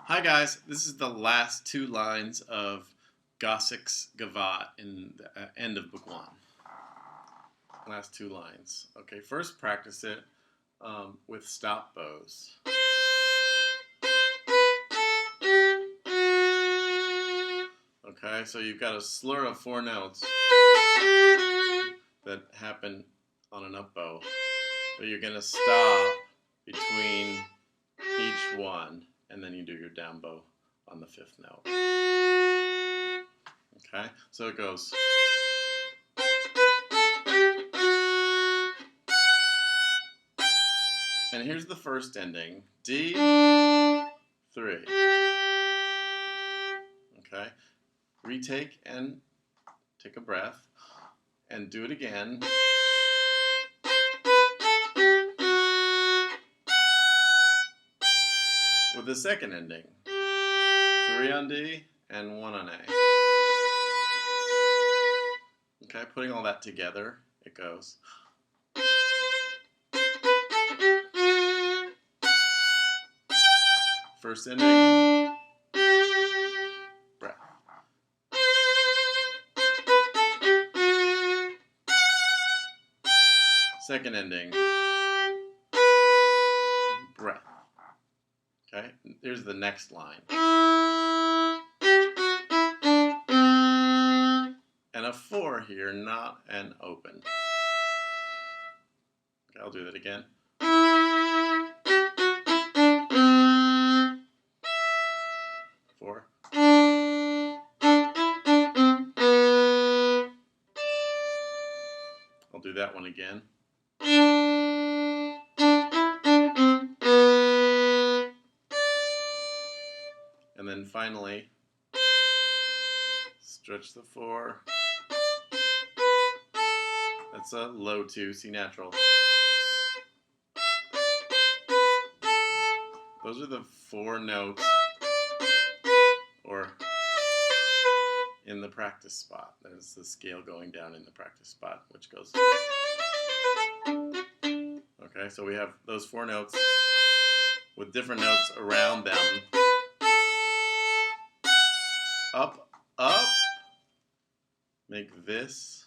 Hi guys, this is the last two lines of Gossec Gavotte in the end of book 1. Last two lines. Okay, first practice it with stop bows. Okay, so you've got a slur of 4 notes that happen on an up bow, but you're going to stop between each one, and then you do your down bow on the 5th note. Okay, so it goes. And here's the first ending, D, 3. Okay, retake and take a breath and do it again. With the second ending, 3 on D and 1 on A. Okay, putting all that together, it goes. First ending, breath. Second ending, breath. Okay, here's the next line. And a 4 here, not an open. Okay, I'll do that again. 4. I'll do that one again. And then finally, stretch the 4. That's a low 2, C natural. Those are the 4 notes, or in the practice spot. There's the scale going down in the practice spot, which goes. Okay, so we have those 4 notes with different notes around them. Up, up. Make this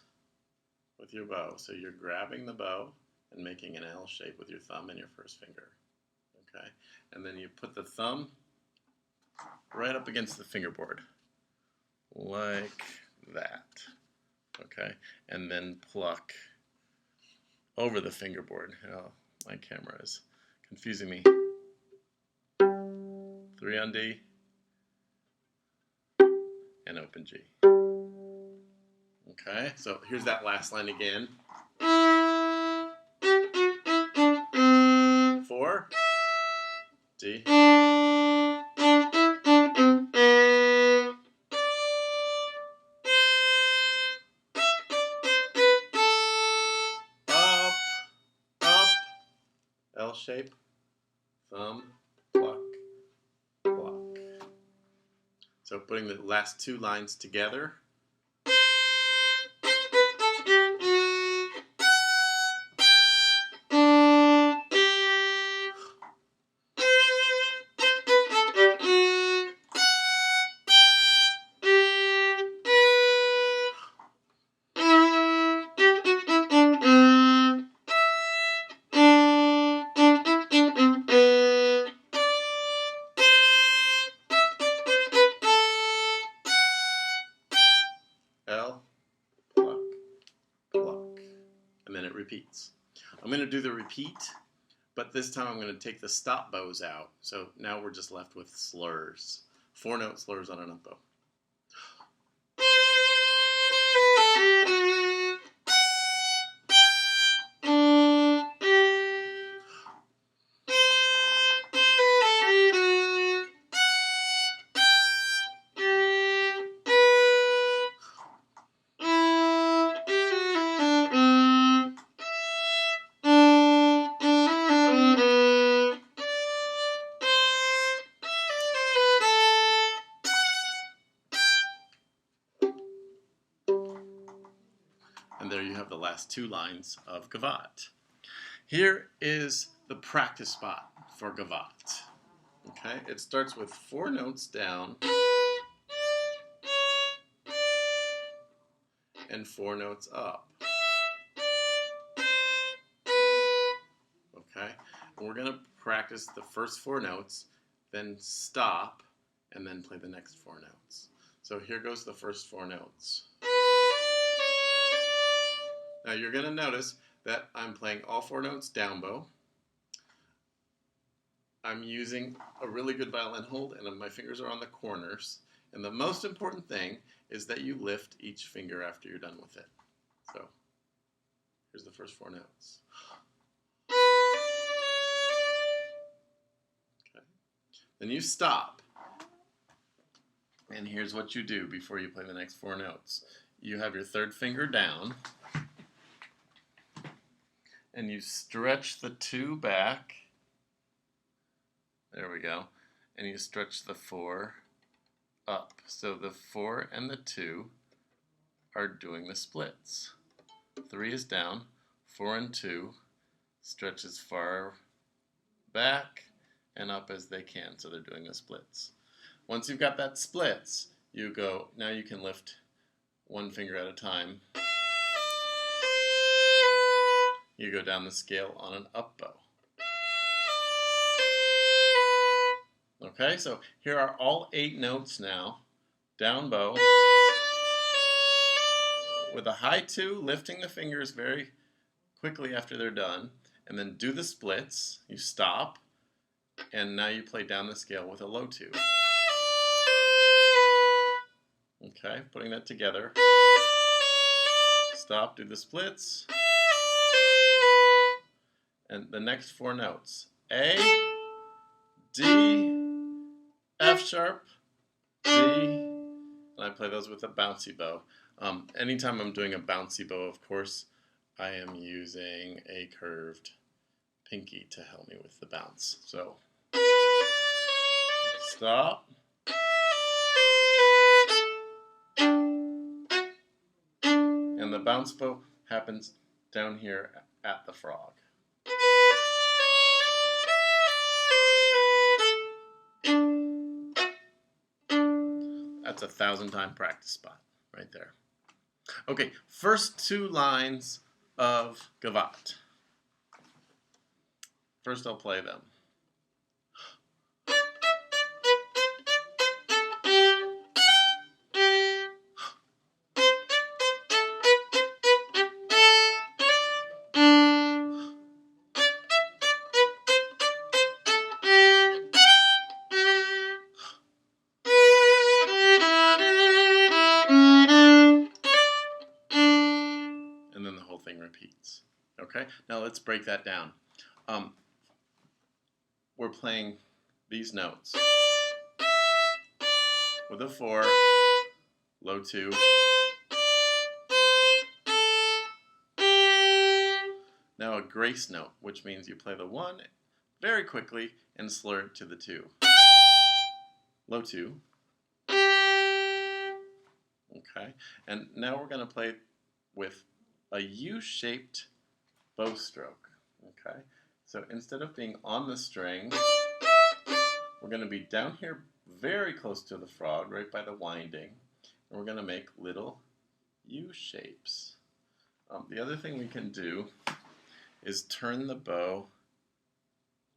with your bow. So you're grabbing the bow and making an L shape with your thumb and your first finger. Okay, and then you put the thumb right up against the fingerboard, like that. Okay, and then pluck over the fingerboard. Oh, my camera is confusing me. 3 on D and open G. Okay, so here's that last line again. 4, D, up, up, L shape, thumb, pluck, pluck. So putting the last 2 lines together. L, pluck, pluck, and then it repeats. I'm going to do the repeat, but this time I'm going to take the stop bows out. So now we're just left with slurs. 4 note slurs on an up bow. And there you have the last 2 lines of Gavotte. Here is the practice spot for Gavotte. Okay, it starts with 4 notes down and 4 notes up. Okay, and we're going to practice the first 4 notes, then stop, and then play the next 4 notes. So here goes the first 4 notes. Now you're going to notice that I'm playing all 4 notes down bow. I'm using a really good violin hold, and my fingers are on the corners. And the most important thing is that you lift each finger after you're done with it. So here's the first 4 notes. Okay. Then you stop. And here's what you do before you play the next 4 notes. You have your 3rd finger down, and you stretch the 2 back. There we go. And you stretch the 4 up. So the 4 and the 2 are doing the splits. 3 is down, 4 and 2 stretch as far back and up as they can. So they're doing the splits. Once you've got that splits, you go, now you can lift 1 finger at a time. You go down the scale on an up bow. Okay, so here are all 8 notes now. Down bow. With a high 2, lifting the fingers very quickly after they're done. And then do the splits. You stop. And now you play down the scale with a low 2. Okay, putting that together. Stop, do the splits. And the next 4 notes. A, D, F sharp, D, and I play those with a bouncy bow. Anytime I'm doing a bouncy bow, of course, I am using a curved pinky to help me with the bounce. So, stop. And the bounce bow happens down here at the frog. That's a 1,000-time practice spot right there. Okay, first 2 lines of Gavotte. First I'll play them. And then the whole thing repeats. Okay, now let's break that down. We're playing these notes with a 4, low 2, now a grace note, which means you play the 1 very quickly and slur it to the 2. Low 2. Okay, and now we're going to play with a U-shaped bow stroke. Okay, so instead of being on the string, we're going to be down here very close to the frog, right by the winding, and we're going to make little U-shapes. The other thing we can do is turn the bow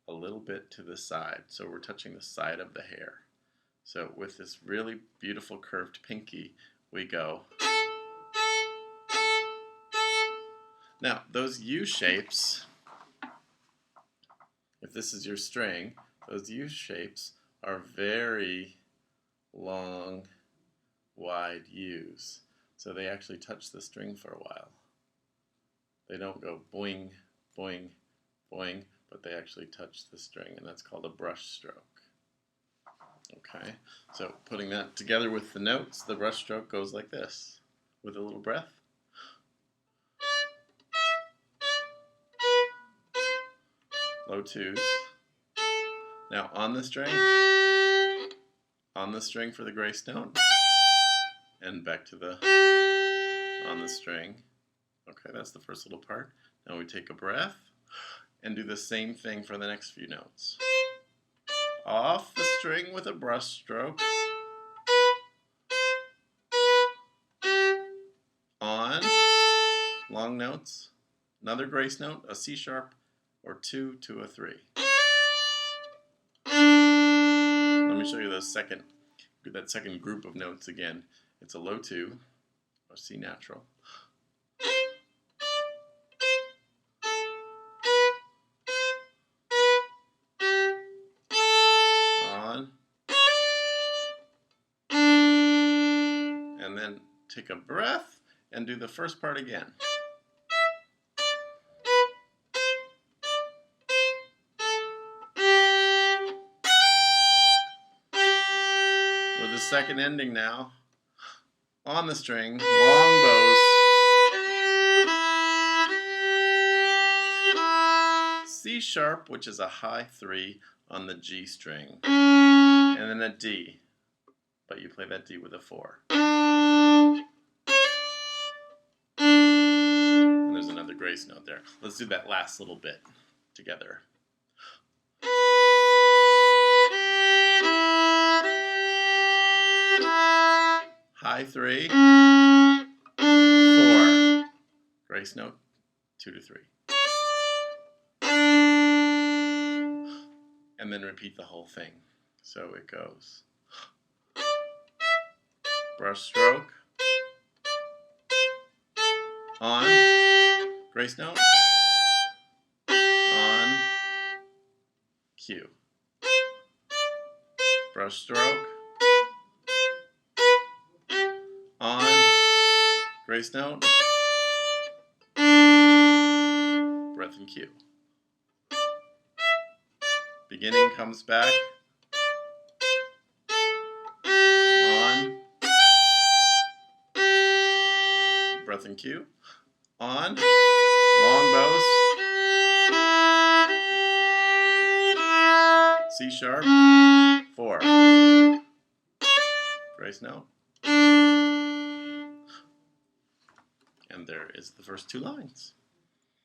a little bit to the side, so we're touching the side of the hair. So with this really beautiful curved pinky, we go. Now, those U-shapes, if this is your string, those U-shapes are very long, wide U's. So they actually touch the string for a while. They don't go boing, boing, boing, but they actually touch the string, and that's called a brush stroke. Okay, so putting that together with the notes, the brush stroke goes like this, with a little breath. Low 2s. Now on the string for the grace note, and back to the on the string. Okay, that's the first little part. Now we take a breath and do the same thing for the next few notes. off the string with a brush stroke, on, long notes, another grace note, a C sharp, or 2 to a 3. Let me show you that second group of notes again. It's a low 2, or C natural. On. And then take a breath and do the first part again. With the second ending now, on the string, long bows, C sharp, which is a high 3 on the G string, and then a D, but you play that D with a 4. And there's another grace note there. Let's do that last little bit together. High 3, 4, grace note, 2 to 3. And then repeat the whole thing. So it goes brush stroke, on, grace note, on, cue, brush stroke, on, grace note, breath and cue. Beginning comes back, on, breath and cue, on, long bows, C sharp, 4, grace note, and there is the first 2 lines.